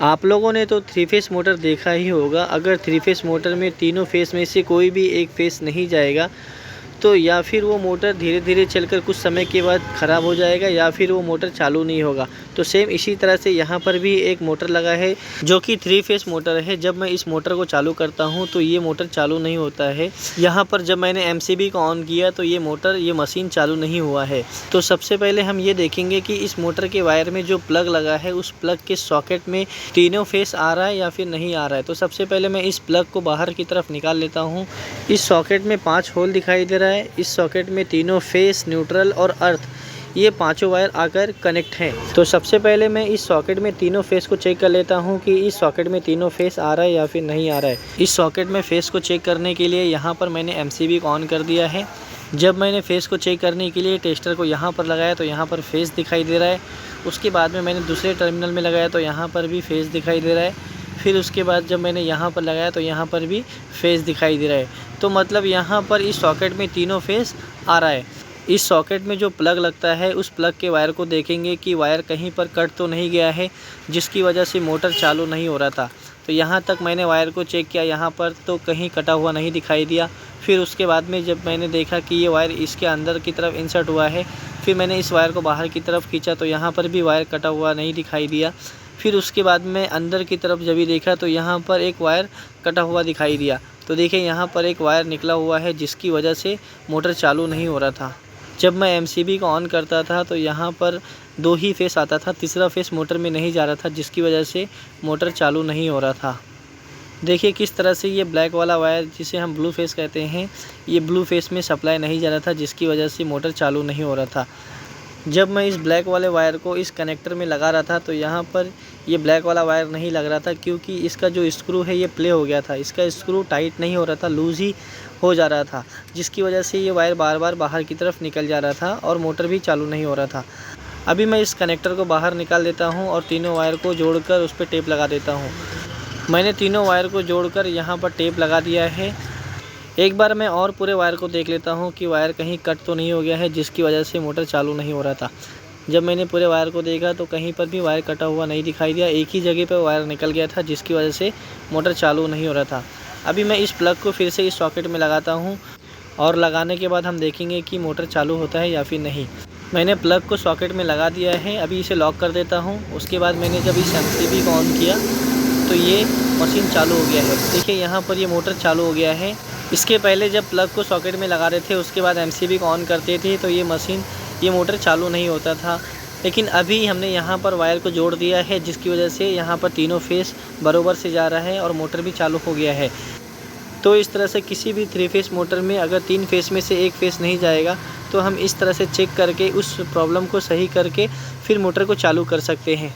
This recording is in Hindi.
आप लोगों ने तो थ्री फेस मोटर देखा ही होगा। अगर थ्री फेस मोटर में तीनों फेस में से कोई भी एक फेस नहीं जाएगा तो या फिर वो मोटर धीरे धीरे चलकर कुछ समय के बाद ख़राब हो जाएगा या फिर वो मोटर चालू नहीं होगा। तो सेम इसी तरह से यहाँ पर भी एक मोटर लगा है जो कि थ्री फेस मोटर है। जब मैं इस मोटर को चालू करता हूँ तो ये मोटर चालू नहीं होता है। यहाँ पर जब मैंने एमसीबी को ऑन किया तो ये मशीन चालू नहीं हुआ है। तो सबसे पहले हम ये देखेंगे कि इस मोटर के वायर में जो प्लग लगा है उस प्लग के सॉकेट में तीनों फेस आ रहा है या फिर नहीं आ रहा है। तो सबसे पहले मैं इस प्लग को बाहर की तरफ निकाल लेता हूँ। इस सॉकेट में 5 होल दिखाई दे रहा है। इस सॉकेट में तीनों फेस, न्यूट्रल और अर्थ ये पांचों वायर आकर कनेक्ट हैं। तो सबसे पहले मैं इस सॉकेट में तीनों फेस को चेक कर लेता हूं कि इस सॉकेट में तीनों फेस आ रहा है या फिर नहीं आ रहा है। इस सॉकेट में फेस को चेक करने के लिए यहां पर मैंने एमसीबी को ऑन कर दिया है। जब मैंने फेस को चेक करने के लिए टेस्टर को यहां पर लगाया तो यहां पर फेस दिखाई दे रहा है। उसके बाद में मैंने दूसरे टर्मिनल में लगाया तो यहाँ पर भी फेस दिखाई दे रहा है। फिर उसके बाद जब मैंने यहाँ पर लगाया तो यहाँ पर भी फेस दिखाई दे रहा है। तो मतलब यहाँ पर इस सॉकेट में तीनों फेस आ रहा है। इस सॉकेट में जो प्लग लगता है उस प्लग के वायर को देखेंगे कि वायर कहीं पर कट तो नहीं गया है जिसकी वजह से मोटर चालू नहीं हो रहा था। तो यहाँ तक मैंने वायर को चेक किया, यहाँ पर तो कहीं कटा हुआ नहीं दिखाई दिया। फिर उसके बाद में जब मैंने देखा कि ये वायर इसके अंदर की तरफ इंसर्ट हुआ है, फिर मैंने इस वायर को बाहर की तरफ खींचा तो यहाँ पर भी वायर कटा हुआ नहीं दिखाई दिया। फिर उसके बाद में अंदर की तरफ जब भी देखा तो यहाँ पर एक वायर कटा हुआ दिखाई दिया। तो देखिए यहाँ पर एक वायर निकला हुआ है जिसकी वजह से मोटर चालू नहीं हो रहा था। जब मैं एमसीबी को ऑन करता था तो यहाँ पर 2 ही फेस आता था, तीसरा फेस मोटर में नहीं जा रहा था जिसकी वजह से मोटर चालू नहीं हो रहा था। देखिए किस तरह से ये ब्लैक वाला वायर जिसे हम ब्लू फेस कहते हैं, ये ब्लू फेस में सप्लाई नहीं जा रहा था जिसकी वजह से मोटर चालू नहीं हो रहा था। जब मैं इस ब्लैक वाले वायर को इस कनेक्टर में लगा रहा था तो यहाँ पर ये ब्लैक वाला वायर नहीं लग रहा था क्योंकि इसका जो स्क्रू है ये प्ले हो गया था। इसका स्क्रू टाइट नहीं हो रहा था, लूज़ ही हो जा रहा था जिसकी वजह से ये वायर बार बार बाहर की तरफ निकल जा रहा था और मोटर भी चालू नहीं हो रहा था। अभी मैं इस कनेक्टर को बाहर निकाल देता हूँ और तीनों वायर को जोड़कर उस पर टेप लगा देता हूँ। मैंने तीनों वायर को जोड़कर यहाँ पर टेप लगा दिया है। एक बार मैं और पूरे वायर को देख लेता हूँ कि वायर कहीं कट तो नहीं हो गया है जिसकी वजह से मोटर चालू नहीं हो रहा था। जब मैंने पूरे वायर को देखा तो कहीं पर भी वायर कटा हुआ नहीं दिखाई दिया, एक ही जगह पर वायर निकल गया था जिसकी वजह से मोटर चालू नहीं हो रहा था। अभी मैं इस प्लग को फिर से इस सॉकेट में लगाता हूँ और लगाने के बाद हम देखेंगे कि मोटर चालू होता है या फिर नहीं। मैंने प्लग को सॉकेट में लगा दिया है। अभी इसे लॉक कर देता हूँ। उसके बाद मैंने जब इस एमसीबी को ऑन किया तो ये मशीन चालू हो गया है। देखिए यहाँ पर ये मोटर चालू हो गया है। इसके पहले जब प्लग को सॉकेट में लगा रहे थे उसके बाद एमसीबी को ऑन करते थे तो ये मोटर चालू नहीं होता था। लेकिन अभी हमने यहाँ पर वायर को जोड़ दिया है जिसकी वजह से यहाँ पर तीनों फेस बराबर से जा रहा है और मोटर भी चालू हो गया है। तो इस तरह से किसी भी 3 फेस मोटर में अगर 3 फेस में से एक फेस नहीं जाएगा तो हम इस तरह से चेक करके उस प्रॉब्लम को सही करके फिर मोटर को चालू कर सकते हैं।